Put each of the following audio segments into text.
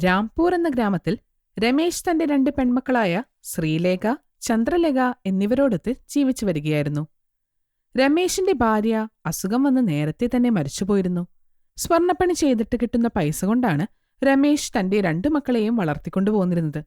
രാംപൂർ എന്ന ഗ്രാമത്തിൽ രമേശ് തന്റെ 2 പെൺമക്കളായ ശ്രീലേഖ, ചന്ദ്രലേഖ എന്നിവരോടൊത്ത് ജീവിച്ചു വരികയായിരുന്നു. രമേശിന്റെ ഭാര്യ അസുഖം വന്ന് നേരത്തെ തന്നെ മരിച്ചുപോയിരുന്നു. സ്വർണ്ണപ്പണി ചെയ്തിട്ട് കിട്ടുന്ന പൈസ കൊണ്ടാണ് രമേശ് തന്റെ 2 മക്കളെയും വളർത്തിക്കൊണ്ടുപോന്നിരുന്നത്.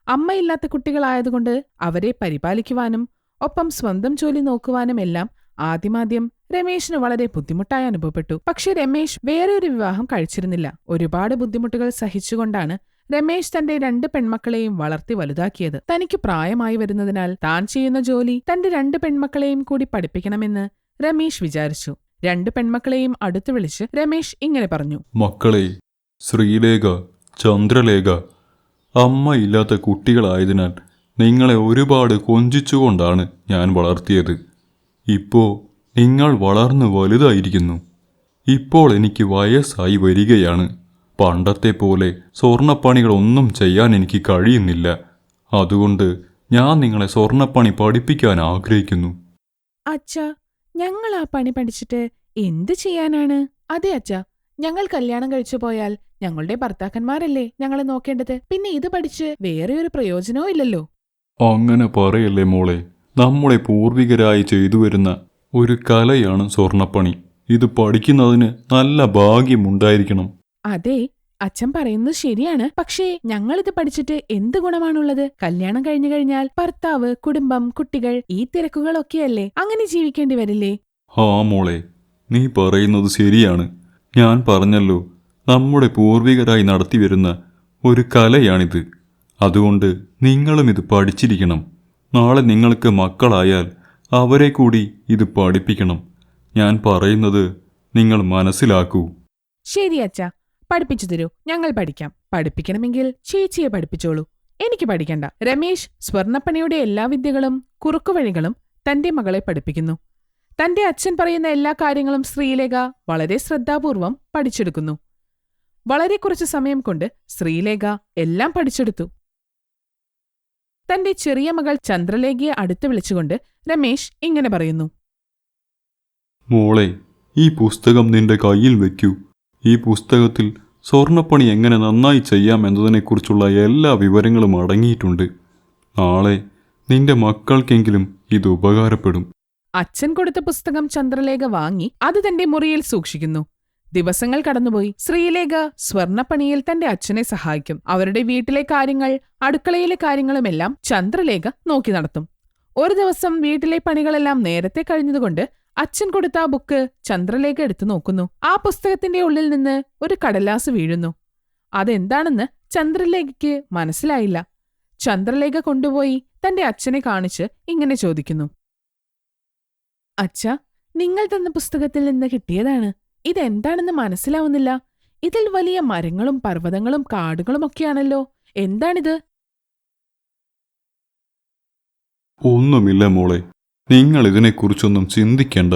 അമ്മയില്ലാത്ത കുട്ടികളായതുകൊണ്ട് അവരെ പരിപാലിക്കുവാനും ഒപ്പം സ്വന്തം ജോലി നോക്കുവാനും എല്ലാം ആദ്യമാദ്യം രമേശിന് വളരെ ബുദ്ധിമുട്ടായി അനുഭവപ്പെട്ടു. പക്ഷെ രമേശ് വേറെ ഒരു വിവാഹം കഴിച്ചിരുന്നില്ല. ഒരുപാട് ബുദ്ധിമുട്ടുകൾ സഹിച്ചുകൊണ്ടാണ് രമേശ് തന്റെ 2 പെൺമക്കളെയും വളർത്തി വലുതാക്കിയത്. തനിക്ക് പ്രായമായി വരുന്നതിനാൽ താൻ ചെയ്യുന്ന ജോലി തന്റെ 2 പെൺമക്കളെയും കൂടി പഠിപ്പിക്കണമെന്ന് രമേശ് വിചാരിച്ചു. 2 പെൺമക്കളെയും അടുത്തു വിളിച്ച് രമേശ് ഇങ്ങനെ പറഞ്ഞു: മക്കളെ, ശ്രീലേഖ, ചന്ദ്രലേഖ, അമ്മയില്ലാത്ത കുട്ടികളായതിനാൽ നിങ്ങളെ ഒരുപാട് കൊഞ്ചിച്ചുകൊണ്ടാണ് ഞാൻ വളർത്തിയത്. ഇപ്പോൾ നിങ്ങൾ വളർന്നു വലുതായിരിക്കുന്നു. ഇപ്പോൾ എനിക്ക് വയസ്സായി വരികയാണ്. പണ്ടത്തെ പോലെ സ്വർണ്ണപ്പണികളൊന്നും ചെയ്യാൻ എനിക്ക് കഴിയുന്നില്ല. അതുകൊണ്ട് ഞാൻ നിങ്ങളെ സ്വർണ്ണപ്പണി പഠിപ്പിക്കാൻ ആഗ്രഹിക്കുന്നു. അച്ഛാ, ഞങ്ങൾ ആ പണി പഠിച്ചിട്ട് എന്ത് ചെയ്യാനാണ്? അതെ അച്ഛാ, ഞങ്ങൾ കല്യാണം കഴിച്ചു പോയാൽ ഞങ്ങളുടെ ഭർത്താക്കന്മാരല്ലേ ഞങ്ങളെ നോക്കേണ്ടത്. പിന്നെ ഇത് പഠിച്ച് വേറെ ഒരു പ്രയോജനവും ഇല്ലല്ലോ. അങ്ങനെ പറയല്ലേ മോളെ. നമ്മുടെ പൂർവികരായി ചെയ്തു വരുന്ന ഒരു കലയാണ് സ്വർണ്ണപ്പണി. ഇത് പഠിക്കുന്നതിന് നല്ല ഭാഗ്യമുണ്ടായിരിക്കണം. അതെ, അച്ഛൻ പറയുന്നത് ശരിയാണ്. പക്ഷേ ഞങ്ങളിത് പഠിച്ചിട്ട് എന്ത് ഗുണമാണുള്ളത്? കല്യാണം കഴിഞ്ഞു കഴിഞ്ഞാൽ ഭർത്താവ്, കുടുംബം, കുട്ടികൾ, ഈ തിരക്കുകളൊക്കെയല്ലേ. അങ്ങനെ ജീവിക്കേണ്ടി വരില്ലേ? ആ മോളെ, നീ പറയുന്നത് ശരിയാണ്. ഞാൻ പറഞ്ഞല്ലോ, നമ്മുടെ പൂർവികരായി നടത്തിവരുന്ന ഒരു കലയാണിത്. അതുകൊണ്ട് നിങ്ങളും ഇത് പഠിച്ചിരിക്കണം. നാളെ നിങ്ങൾക്ക് മക്കളായാൽ അവരെ കൂടി ഇത് പഠിപ്പിക്കണം. ഞാൻ പറയുന്നത് നിങ്ങൾ മനസ്സിലാക്കൂ. ശരി അച്ഛാ, പഠിപ്പിച്ചു തരൂ, ഞങ്ങൾ പഠിക്കാം. പഠിപ്പിക്കണമെങ്കിൽ ചേച്ചിയെ പഠിപ്പിച്ചോളൂ, എനിക്ക് പഠിക്കണ്ട. രമേശ് സ്വർണ്ണപ്പണിയുടെ എല്ലാ വിദ്യകളും കുറുക്കുവഴികളും തന്റെ മകളെ പഠിപ്പിക്കുന്നു. തന്റെ അച്ഛൻ പറയുന്ന എല്ലാ കാര്യങ്ങളും ശ്രീലേഖ വളരെ ശ്രദ്ധാപൂർവം പഠിച്ചെടുക്കുന്നു. വളരെ കുറച്ചു സമയം കൊണ്ട് ശ്രീലേഖ എല്ലാം പഠിച്ചെടുത്തു. തന്റെ ചെറിയ മകൾ ചന്ദ്രലേഖയെ അടുത്ത് വിളിച്ചുകൊണ്ട് രമേശ് ഇങ്ങനെ പറയുന്നു: മോളെ, ഈ പുസ്തകം നിന്റെ കയ്യിൽ വെക്കൂ. ഈ പുസ്തകത്തിൽ സ്വർണ്ണപ്പണി എങ്ങനെ നന്നായി ചെയ്യാം എന്നതിനെക്കുറിച്ചുള്ള എല്ലാ വിവരങ്ങളും അടങ്ങിയിട്ടുണ്ട്. നാളെ നിന്റെ മക്കൾക്കെങ്കിലും ഇത് ഉപകാരപ്പെടും. അച്ഛൻ കൊടുത്ത പുസ്തകം ചന്ദ്രലേഖ വാങ്ങി അത് തന്റെ മുറിയിൽ സൂക്ഷിക്കുന്നു. ദിവസങ്ങൾ കടന്നുപോയി. ശ്രീലേഖ സ്വർണ്ണപ്പണിയിൽ തന്റെ അച്ഛനെ സഹായിക്കും. അവരുടെ വീട്ടിലെ കാര്യങ്ങൾ, അടുക്കളയിലെ കാര്യങ്ങളുമെല്ലാം ചന്ദ്രലേഖ നോക്കി നടത്തും. ഒരു ദിവസം വീട്ടിലെ പണികളെല്ലാം നേരത്തെ കഴിഞ്ഞതുകൊണ്ട് അച്ഛൻ കൊടുത്ത ആ ബുക്ക് ചന്ദ്രലേഖ എടുത്തു നോക്കുന്നു. ആ പുസ്തകത്തിന്റെ ഉള്ളിൽ നിന്ന് ഒരു കടലാസ് വീഴുന്നു. അതെന്താണെന്ന് ചന്ദ്രലേഖയ്ക്ക് മനസ്സിലായില്ല. ചന്ദ്രലേഖ കൊണ്ടുപോയി തന്റെ അച്ഛനെ കാണിച്ച് ഇങ്ങനെ ചോദിക്കുന്നു: അച്ഛാ, നിങ്ങൾ തന്ന പുസ്തകത്തിൽ നിന്ന് കിട്ടിയതാണ്. ഇതെന്താണെന്ന് മനസ്സിലാവുന്നില്ല. ഇതിൽ വലിയ മരങ്ങളും പർവ്വതങ്ങളും കാടുകളുമൊക്കെയാണല്ലോ. എന്താണിത്? ഒന്നുമില്ല മോളെ, നിങ്ങൾ ഇതിനെക്കുറിച്ചൊന്നും ചിന്തിക്കേണ്ട.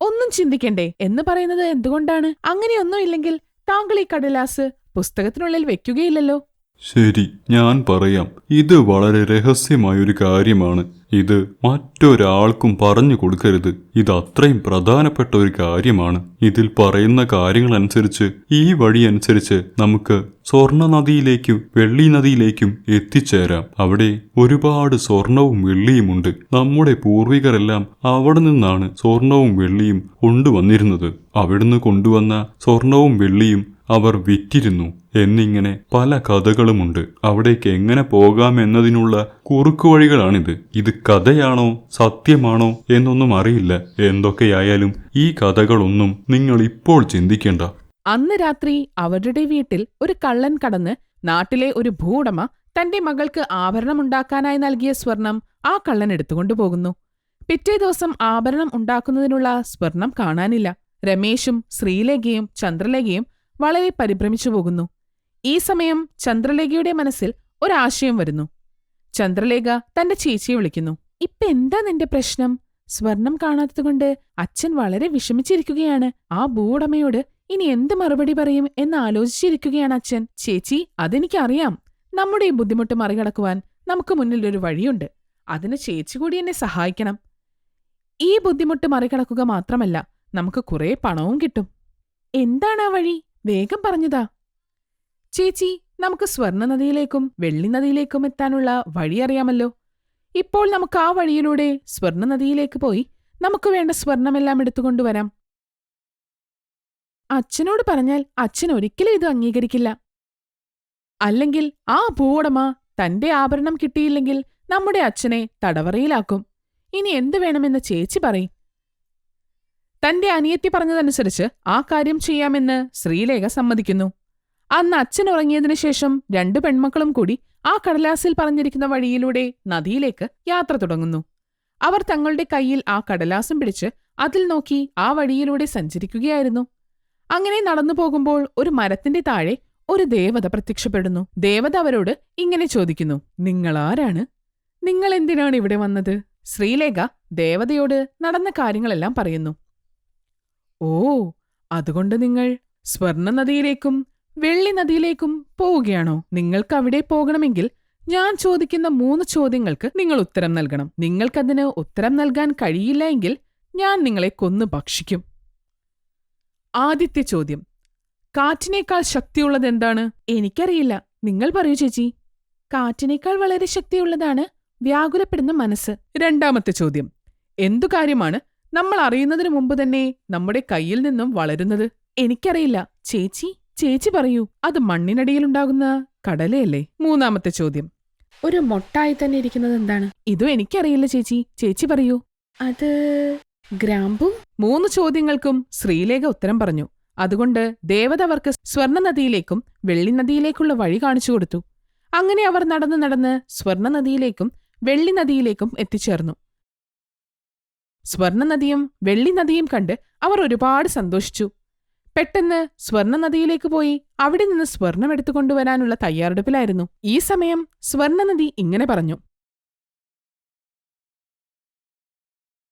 ഒന്നും ചിന്തിക്കണ്ടേ എന്ന് പറയുന്നത് എന്തുകൊണ്ടാണ്? അങ്ങനെയൊന്നുമില്ലെങ്കിൽ താങ്കൾ ഈ കടലാസ് പുസ്തകത്തിനുള്ളിൽ വെക്കുകയില്ലല്ലോ. ശരി, ഞാൻ പറയാം. ഇത് വളരെ രഹസ്യമായൊരു കാര്യമാണ്. ഇത് മറ്റൊരാൾക്കും പറഞ്ഞു കൊടുക്കരുത്. ഇത് അത്രയും പ്രധാനപ്പെട്ട ഒരു കാര്യമാണ്. ഇതിൽ പറയുന്ന കാര്യങ്ങളനുസരിച്ച്, ഈ വഴിയനുസരിച്ച് നമുക്ക് സ്വർണ്ണ നദിയിലേക്കും വെള്ളി നദിയിലേക്കും എത്തിച്ചേരാം. അവിടെ ഒരുപാട് സ്വർണവും വെള്ളിയുമുണ്ട്. നമ്മുടെ പൂർവികരെല്ലാം അവിടെ നിന്നാണ് സ്വർണവും വെള്ളിയും കൊണ്ടുവന്നിരുന്നത്. അവിടുന്ന് കൊണ്ടുവന്ന സ്വർണവും വെള്ളിയും അവർ വിറ്റിരുന്നു എന്നിങ്ങനെ പല കഥകളുമുണ്ട്. അവിടേക്ക് എങ്ങനെ പോകാമെന്നതിനുള്ള കുറുക്കുവഴികളാണിത്. ഇത് കഥയാണോ സത്യമാണോ എന്നൊന്നും അറിയില്ല. എന്തൊക്കെയായാലും ഈ കഥകളൊന്നും നിങ്ങൾ ഇപ്പോൾ ചിന്തിക്കേണ്ട. അന്ന് രാത്രി അവരുടെ വീട്ടിൽ ഒരു കള്ളൻ കടന്ന് നാട്ടിലെ ഒരു ഭൂവുടമ തന്റെ മകൾക്ക് ആഭരണമുണ്ടാക്കാനായി നൽകിയ സ്വർണം ആ കള്ളൻ എടുത്തുകൊണ്ടുപോകുന്നു. പിറ്റേ ദിവസം ആഭരണം ഉണ്ടാക്കുന്നതിനുള്ള സ്വർണം കാണാനില്ല. രമേശും ശ്രീലേഖയും ചന്ദ്രലേഖയും വളരെ പരിഭ്രമിച്ചു പോകുന്നു. ഈ സമയം ചന്ദ്രലേഖയുടെ മനസ്സിൽ ഒരാശയം വരുന്നു. ചന്ദ്രലേഖ തന്റെ ചേച്ചിയെ വിളിക്കുന്നു. എന്താ നിന്റെ പ്രശ്നം? സ്വർണം കാണാത്തതുകൊണ്ട് അച്ഛൻ വളരെ വിഷമിച്ചിരിക്കുകയാണ്. ആ ഭൂവുടമയോട് ഇനി എന്ത് മറുപടി പറയും എന്ന് ആലോചിച്ചിരിക്കുകയാണ് അച്ഛൻ. ചേച്ചി, അതെനിക്കറിയാം. നമ്മുടെ ഈ ബുദ്ധിമുട്ട് മറികടക്കുവാൻ നമുക്ക് മുന്നിൽ ഒരു വഴിയുണ്ട്. അതിന് ചേച്ചി കൂടി എന്നെ സഹായിക്കണം. ഈ ബുദ്ധിമുട്ട് മറികടക്കുക മാത്രമല്ല, നമുക്ക് കുറേ പണവും കിട്ടും. എന്താണ് ആ വഴി? വേഗം പറഞ്ഞതാ. ചേച്ചി, നമുക്ക് സ്വർണ്ണ നദിയിലേക്കും വെള്ളി നദിയിലേക്കും എത്താനുള്ള വഴി അറിയാമല്ലോ. ഇപ്പോൾ നമുക്ക് ആ വഴിയിലൂടെ സ്വർണ്ണ നദിയിലേക്ക് പോയി നമുക്ക് വേണ്ട സ്വർണമെല്ലാം എടുത്തുകൊണ്ടുവരാം. അച്ഛനോട് പറഞ്ഞാൽ അച്ഛൻ ഒരിക്കലും ഇത് അംഗീകരിക്കില്ല. അല്ലെങ്കിൽ ആ ഭൂവുടമ തന്റെ ആഭരണം കിട്ടിയില്ലെങ്കിൽ നമ്മുടെ അച്ഛനെ തടവറയിലാക്കും. ഇനി എന്തു വേണമെന്ന് ചേച്ചി പറയും. തന്റെ അനിയത്തി പറഞ്ഞതനുസരിച്ച് ആ കാര്യം ചെയ്യാമെന്ന് ശ്രീലേഖ സമ്മതിക്കുന്നു. അന്ന് അച്ഛൻ ഉറങ്ങിയതിനു ശേഷം 2 പെൺമക്കളും കൂടി ആ കടലാസിൽ പറഞ്ഞിരിക്കുന്ന വഴിയിലൂടെ നദിയിലേക്ക് യാത്ര തുടങ്ങുന്നു. അവർ തങ്ങളുടെ കയ്യിൽ ആ കടലാസും പിടിച്ച് അതിൽ നോക്കി ആ വഴിയിലൂടെ സഞ്ചരിക്കുകയായിരുന്നു. അങ്ങനെ നടന്നു പോകുമ്പോൾ ഒരു മരത്തിന്റെ താഴെ ഒരു ദേവത പ്രത്യക്ഷപ്പെടുന്നു. ദേവത അവരോട് ഇങ്ങനെ ചോദിക്കുന്നു, നിങ്ങളാരാണ്? നിങ്ങൾ എന്തിനാണ് ഇവിടെ വന്നത്? ശ്രീലേഖ ദേവതയോട് നടന്ന കാര്യങ്ങളെല്ലാം പറയുന്നു. ഓ, അതുകൊണ്ട് നിങ്ങൾ സ്വർണ്ണ നദിയിലേക്കും വെള്ളി നദിയിലേക്കും പോവുകയാണോ? നിങ്ങൾക്ക് അവിടെ പോകണമെങ്കിൽ ഞാൻ ചോദിക്കുന്ന 3 ചോദ്യങ്ങൾക്ക് നിങ്ങൾ ഉത്തരം നൽകണം. നിങ്ങൾക്കതിന് ഉത്തരം നൽകാൻ കഴിയില്ല എങ്കിൽ ഞാൻ നിങ്ങളെ കൊന്നു ഭക്ഷിക്കും. ആദ്യത്തെ ചോദ്യം, കാറ്റിനേക്കാൾ ശക്തിയുള്ളത് എന്താണ്? എനിക്കറിയില്ല, നിങ്ങൾ പറയൂ ചേച്ചി. കാറ്റിനേക്കാൾ വളരെ ശക്തിയുള്ളതാണ് വ്യാകുലപ്പെടുന്ന മനസ്സ്. രണ്ടാമത്തെ ചോദ്യം, എന്തു കാര്യമാണ് നമ്മൾ അറിയുന്നതിനു മുമ്പ് തന്നെ നമ്മുടെ കയ്യിൽ നിന്നും വളരുന്നത്? എനിക്കറിയില്ല ചേച്ചി, ചേച്ചി പറയൂ. അത് മണ്ണിനടിയിലുണ്ടാകുന്ന കടലയല്ലേ? മൂന്നാമത്തെ ചോദ്യം, ഒരു മൊട്ടായി തന്നെ ഇരിക്കുന്നത് എന്താണ്? ഇതും എനിക്കറിയില്ല ചേച്ചി, ചേച്ചി പറയൂ. അത് ഗ്രാമ്പും. 3 ചോദ്യങ്ങൾക്കും ശ്രീലേഖ ഉത്തരം പറഞ്ഞു. അതുകൊണ്ട് ദേവത അവർക്ക് സ്വർണ്ണ നദിയിലേക്കും വെള്ളി നദിയിലേക്കുള്ള വഴി കാണിച്ചു കൊടുത്തു. അങ്ങനെ അവർ നടന്ന് നടന്ന് സ്വർണ്ണ നദിയിലേക്കും വെള്ളി നദിയിലേക്കും എത്തിച്ചേർന്നു. സ്വർണ്ണ നദിയും വെള്ളി നദിയും കണ്ട് അവർ ഒരുപാട് സന്തോഷിച്ചു. പെട്ടെന്ന് സ്വർണ്ണ നദിയിലേക്ക് പോയി അവിടെ നിന്ന് സ്വർണം എടുത്തുകൊണ്ടുവരാനുള്ള തയ്യാറെടുപ്പിലായിരുന്നു. ഈ സമയം സ്വർണ്ണ നദി ഇങ്ങനെ പറഞ്ഞു,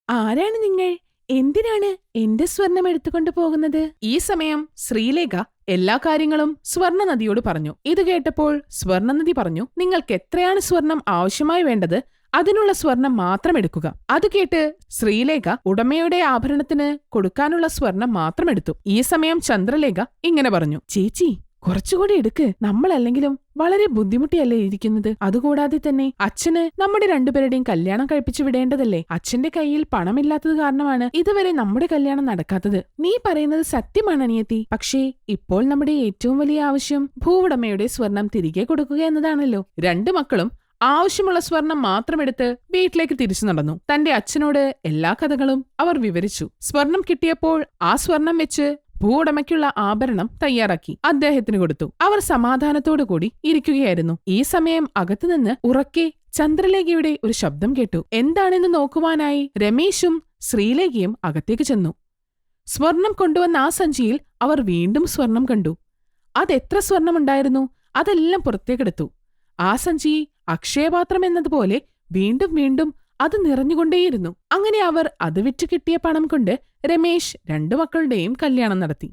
ആരാണ് നിങ്ങൾ? എന്തിനാണ് എന്റെ സ്വർണം എടുത്തുകൊണ്ടു പോകുന്നത്? ഈ സമയം ശ്രീലേഖ എല്ലാ കാര്യങ്ങളും സ്വർണ്ണ നദിയോട് പറഞ്ഞു. ഇത് കേട്ടപ്പോൾ സ്വർണ്ണ നദി പറഞ്ഞു, നിങ്ങൾക്ക് എത്രയാണ് സ്വർണം ആവശ്യമായി വേണ്ടത് അതിനുള്ള സ്വർണം മാത്രം എടുക്കുക. അത് കേട്ട് ശ്രീലേഖ ഉടമയുടെ ആഭരണത്തിന് കൊടുക്കാനുള്ള സ്വർണം മാത്രം എടുത്തു. ഈ സമയം ചന്ദ്രലേഖ ഇങ്ങനെ പറഞ്ഞു, ചേച്ചി കുറച്ചുകൂടി എടുക്ക്. നമ്മളല്ലെങ്കിലും വളരെ ബുദ്ധിമുട്ടിയല്ലേ ഇരിക്കുന്നത്. അതുകൂടാതെ തന്നെ അച്ഛന് നമ്മുടെ 2 പേരുടെയും കല്യാണം കഴിപ്പിച്ചു വിടേണ്ടതല്ലേ. അച്ഛന്റെ കയ്യിൽ പണമില്ലാത്തത് കാരണമാണ് ഇതുവരെ നമ്മുടെ കല്യാണം നടക്കാത്തത്. നീ പറയുന്നത് സത്യമാണ് അനിയത്തി. പക്ഷേ ഇപ്പോൾ നമ്മുടെ ഏറ്റവും വലിയ ആവശ്യം ഭൂവുടമയുടെ സ്വർണം തിരികെ കൊടുക്കുക എന്നതാണല്ലോ. 2 മക്കളും ആവശ്യമുള്ള സ്വർണം മാത്രമെടുത്ത് വീട്ടിലേക്ക് തിരിച്ചു നടന്നു. തന്റെ അച്ഛനോട് എല്ലാ കഥകളും അവർ വിവരിച്ചു. സ്വർണം കിട്ടിയപ്പോൾ ആ സ്വർണം വെച്ച് ഭൂവുടമയ്ക്കുള്ള ആഭരണം തയ്യാറാക്കി അദ്ദേഹത്തിന് കൊടുത്തു. അവർ സമാധാനത്തോടുകൂടി ഇരിക്കുകയായിരുന്നു. ഈ സമയം അകത്തുനിന്ന് ഉറക്കെ ചന്ദ്രലേഖയുടെ ഒരു ശബ്ദം കേട്ടു. എന്താണെന്ന് നോക്കുവാനായി രമേശും ശ്രീലേഖയും അകത്തേക്ക് ചെന്നു. സ്വർണം കൊണ്ടുവന്ന ആ സഞ്ചിയിൽ അവർ വീണ്ടും സ്വർണം കണ്ടു. അതെത്ര സ്വർണമുണ്ടായിരുന്നു അതെല്ലാം പുറത്തേക്കെടുത്തു. ആ സഞ്ചി അക്ഷയപാത്രം എന്നതുപോലെ വീണ്ടും വീണ്ടും അത് നിറഞ്ഞുകൊണ്ടേയിരുന്നു. അങ്ങനെ അവർ അത് വിറ്റ് കിട്ടിയ പണം കൊണ്ട് രമേശ് 2 മക്കളുടെയും കല്യാണം നടത്തി.